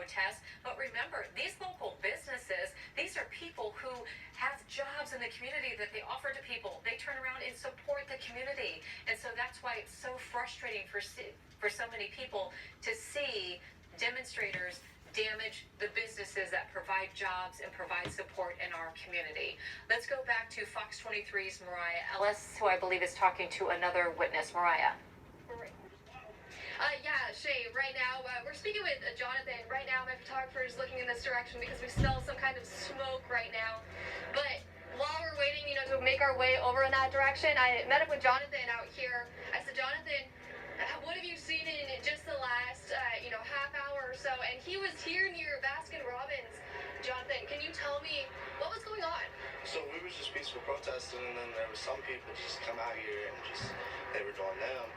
protest. But remember, these local businesses, these are people who have jobs in the community that they offer to people. They turn around and support the community. And so that's why it's so frustrating for so many people to see demonstrators damage the businesses that provide jobs and provide support in our community. Let's go back to Fox 23's Mariah Ellis, who I believe is talking to another witness. Mariah. Yeah, Shay, right now, we're speaking with Jonathan. Right now, my photographer is looking in this direction because we smell some kind of smoke right now. But while we're waiting, to make our way over in that direction, I met up with Jonathan out here. I said, Jonathan, what have you seen in just the last, half hour or so? And he was here near Baskin Robbins. Jonathan, can you tell me what was going on? So we were just peaceful protesting, and then there was some people just come out here and they were doing them.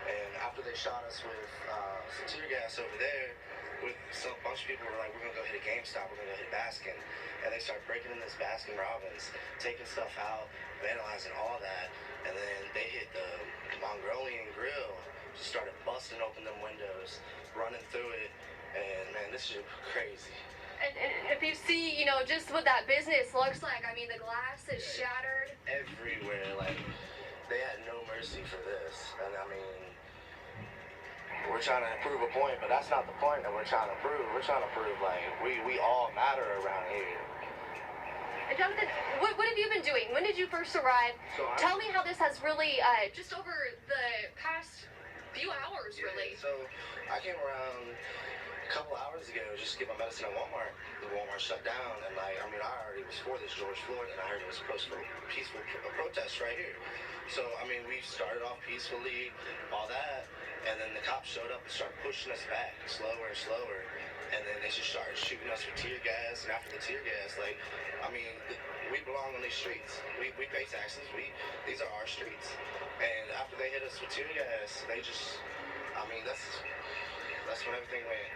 And after they shot us with some tear gas over there, with some bunch of people were like, we're gonna go hit a GameStop, we're gonna go hit Baskin. And they started breaking in this Baskin Robbins, taking stuff out, vandalizing all that. And then they hit the Mongolian grill, just started busting open them windows, running through it. And man, this is crazy. And if you see, just what that business looks like, I mean, the glass is shattered. Everywhere, like, they had no mercy for this. And I mean, we're trying to prove a point, but that's not the point that we're trying to prove. We're trying to prove, like, we all matter around here. And Jonathan, what have you been doing? When did you first arrive? Tell me how this has really, just over the past few hours, really. So I came around a couple hours ago just to get my medicine at Walmart. The Walmart shut down, and I already was for this George Floyd, and I heard it was supposed to be a peaceful protest right here. So, we started off peacefully, all that, and then the cops showed up and started pushing us back, slower and slower, and then they just started shooting us with tear gas, and after the tear gas, we belong on these streets. We pay taxes, these are our streets. And after they hit us with tear gas, they just, that's when everything went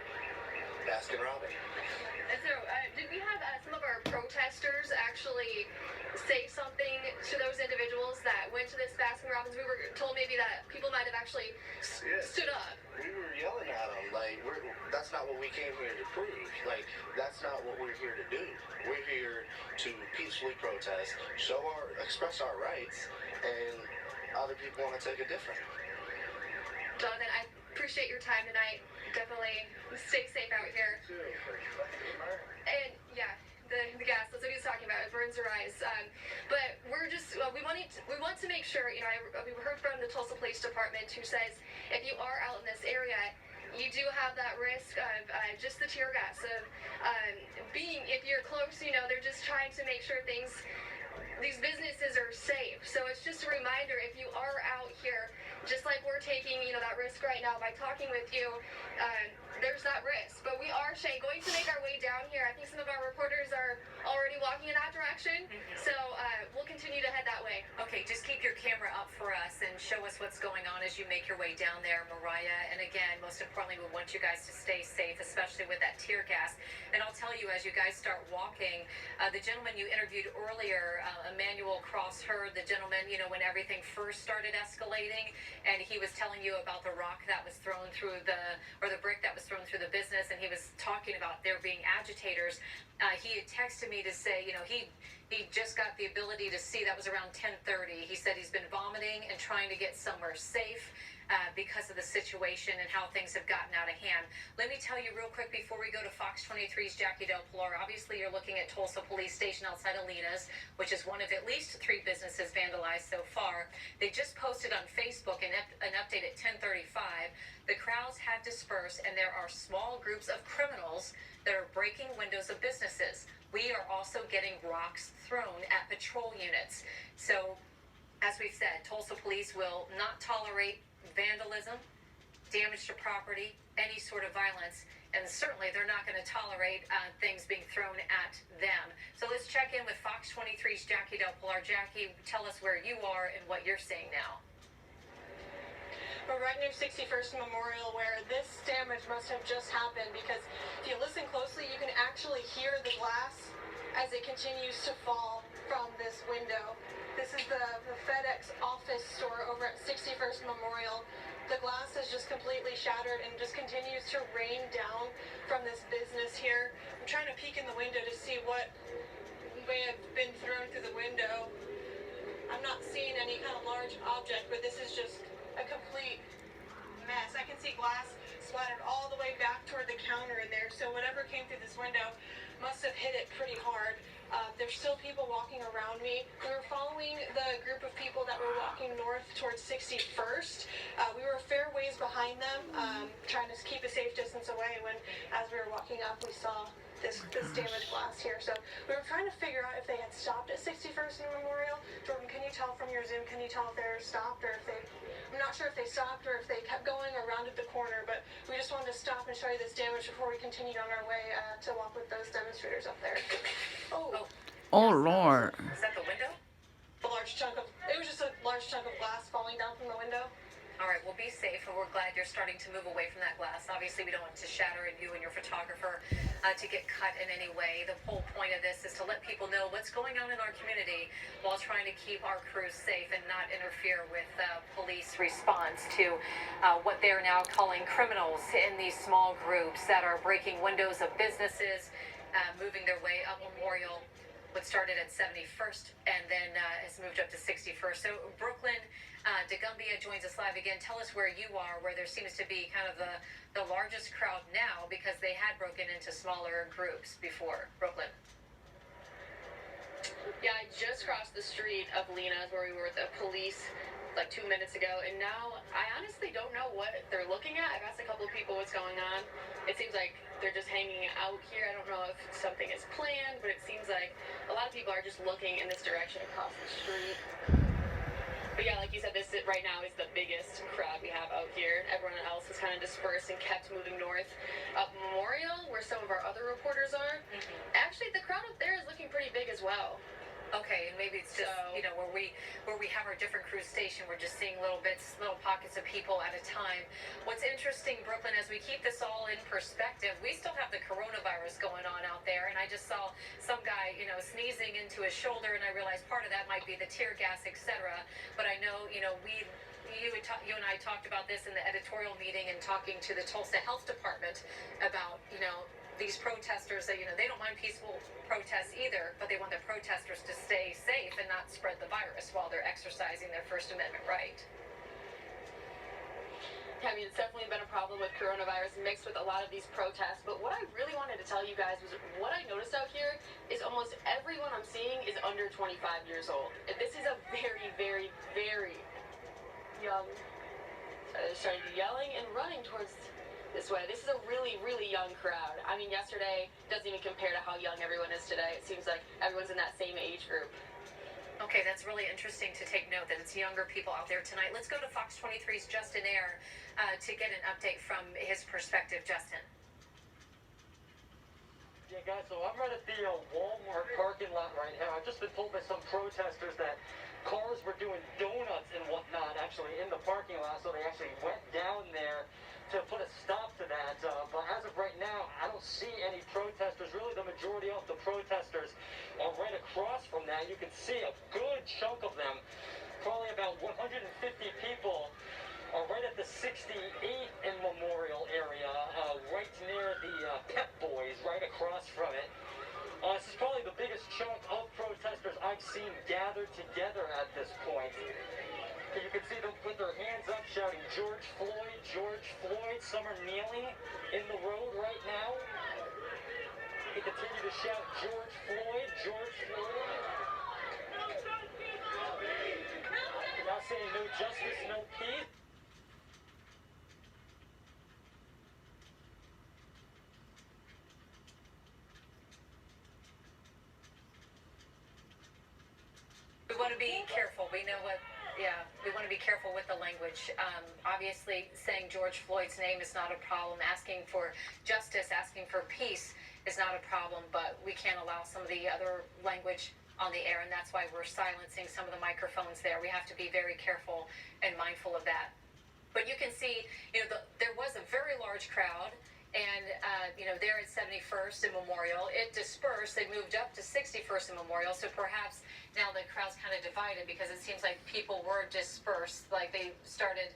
Baskin Robbins. And so, did we have some of our protesters actually say something to those individuals that went to this Baskin Robbins? We were told maybe that people might have actually stood up. We were yelling at them, that's not what we came here to prove. That's not what we're here to do. We're here to peacefully protest, express our rights, and other people want to take it different. Jonathan, I appreciate your time tonight. Definitely stay safe out here. And yeah, the gas, that's what he was talking about. It burns your eyes. But we're just, we want to make sure, we heard from the Tulsa Police Department who says if you are out in this area, you do have that risk of just the tear gas, of if you're close, they're just trying to make sure these businesses are safe. So it's just a reminder, if you are out here, just like we're taking, that risk right now by talking with you, there's that risk. But we are, Shay, going to make our way down here. I think some of our reporters are already walking in that direction. So we'll continue to head that way. Okay, just keep your camera up for us and show us what's going on as you make your way down there, Mariah. And again, most importantly, we want you guys to stay safe, especially with that tear gas. And I'll tell you, as you guys start walking, the gentleman you interviewed earlier, Emmanuel Cross-Hurd, the gentleman, when everything first started escalating, and he was telling you about the rock that was thrown through the brick that was thrown through the business, and he was talking about there being agitators. He had texted me to say, he just got the ability to see. That was around 10:30. He said he's been vomiting and trying to get somewhere safe because of the situation and how things have gotten out of hand. Let me tell you real quick before we go to Fox 23's Jackie Del Pilar. Obviously, you're looking at Tulsa Police Station outside Alina's, which is one of at least 3 businesses vandalized so far. They just posted on Facebook an update at 10:35. The crowds have dispersed, and there are small groups of criminals that are breaking windows of businesses. We are also getting rocks thrown at patrol units. So, as we've said, Tulsa Police will not tolerate vandalism, damage to property, any sort of violence, and certainly they're not going to tolerate things being thrown at them. So let's check in with Fox 23's Jackie Del Pilar. Jackie, tell us where you are and what you're seeing now. We're right near 61st Memorial, where this damage must have just happened, because if you listen closely, you can actually hear the glass as it continues to fall from this window. This is the FedEx office store over at 61st Memorial, the glass is just completely shattered and just continues to rain down from this business here. I'm trying to peek in the window to see what may have been thrown through the window. I'm not seeing any kind of large object, but this is just a complete mess. I can see glass splattered all the way back toward the counter in there, so whatever came through this window must have hit it pretty hard. There's still people walking around me. We were following the group of people that were walking north towards 61st. We were a fair ways behind them, trying to keep a safe distance away when, as we were walking up, we saw this damaged glass here. So we were trying to figure out if they had stopped at 61st and Memorial. Jordan, can you tell from your Zoom, can you tell if they're stopped or if they, I'm not sure if they stopped or if they kept going or rounded the corner, but we just wanted to stop and show you this damage before we continued on our way to walk with those demonstrators up there. Oh Lord. Is that the window? It was just a large chunk of glass falling down from the window. All right, well, be safe, and we're glad you're starting to move away from that glass. Obviously, we don't want it to shatter and you and your photographer to get cut in any way. The whole point of this is to let people know what's going on in our community while trying to keep our crews safe and not interfere with police response to what they're now calling criminals in these small groups that are breaking windows of businesses, moving their way up Memorial. What started at 71st and then has moved up to 61st. So Brooklyn, Degumbia joins us live again. Tell us where you are, where there seems to be kind of the largest crowd now because they had broken into smaller groups before. Brooklyn. Yeah, I just crossed the street of Lena's where we were with the police like 2 minutes ago, and now I honestly don't know what they're looking at. I've asked a couple of people what's going on. It seems like they're just hanging out here. I don't know if something is planned, but it seems like a lot of people are just looking in this direction across the street. But yeah, like you said, this right now is the biggest crowd we have out here. Everyone else has kind of dispersed and kept moving north. Up Memorial, where some of our other reporters are, actually the crowd up there is looking pretty big as well. Okay, and maybe it's just, you know, where we have our different crews stationed, we're just seeing little bits, little pockets of people at a time. What's interesting, Brooklyn, as we keep this all in perspective, we still have the coronavirus going on out there, and I just saw some guy, you know, sneezing into his shoulder, and I realized part of that might be the tear gas, etc. But I know, you know, you and I talked about this in the editorial meeting and talking to the Tulsa Health Department about, you know, these protesters that, you know, they don't mind peaceful protests either, but they want the protesters to stay safe and not spread the virus while they're exercising their First Amendment right. I mean, it's definitely been a problem with coronavirus mixed with a lot of these protests, but what I really wanted to tell you guys was what I noticed out here is almost everyone I'm seeing is under 25 years old. And this is a very, very, very young, they started yelling and running towards this way. This is a really, really young crowd. I mean, yesterday doesn't even compare to how young everyone is today. It seems like everyone's in that same age group. Okay, that's really interesting to take note that it's younger people out there tonight. Let's go to Fox 23's Justin Eyre to get an update from his perspective. Justin. Yeah, guys, so I'm right at the Walmart parking lot right now. I've just been told by some protesters that cars were doing donuts and whatnot actually in the parking lot, so they actually went down there to put a stop to that. But as of right now, I don't see any protesters. Really, the majority of the protesters are right across from that. You can see a good chunk of them, probably about 150 people, are right at the 68th and Memorial area, right near the Pep Boys, right across from it. This is probably the biggest chunk of protesters I've seen gathered together at this point. You can see them put their hands up shouting, George Floyd, George Floyd. Some are kneeling in the road right now. They continue to shout, George Floyd, George Floyd. They're now saying no justice, no peace. We want to be careful. We know what, we want to be careful with the language. Obviously, saying George Floyd's name is not a problem. Asking for justice, asking for peace is not a problem, but we can't allow some of the other language on the air, and that's why we're silencing some of the microphones there. We have to be very careful and mindful of that. But you can see, you know, there was a very large crowd. And, you know, there at 71st and Memorial, it dispersed. They moved up to 61st and Memorial. So perhaps now the crowd's kind of divided because it seems like people were dispersed. Like they started,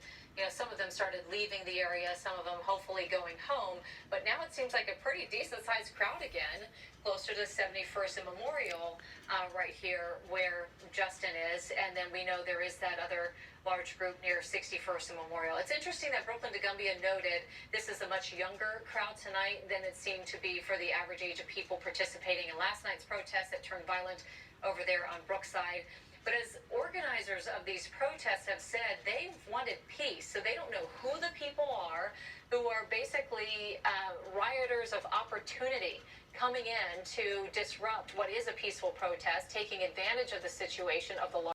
some of them started leaving the area, some of them hopefully going home. But now it seems like a pretty decent-sized crowd again, closer to 71st and Memorial, right here where Justin is. And then we know there is that other large group near 61st and Memorial. It's interesting that Brooklyn Dagumbia noted this is a much younger crowd tonight than it seemed to be for the average age of people participating in last night's protest that turned violent over there on Brookside. But as organizers of these protests have said, they've wanted peace, so they don't know who the people are who are basically rioters of opportunity coming in to disrupt what is a peaceful protest, taking advantage of the situation of the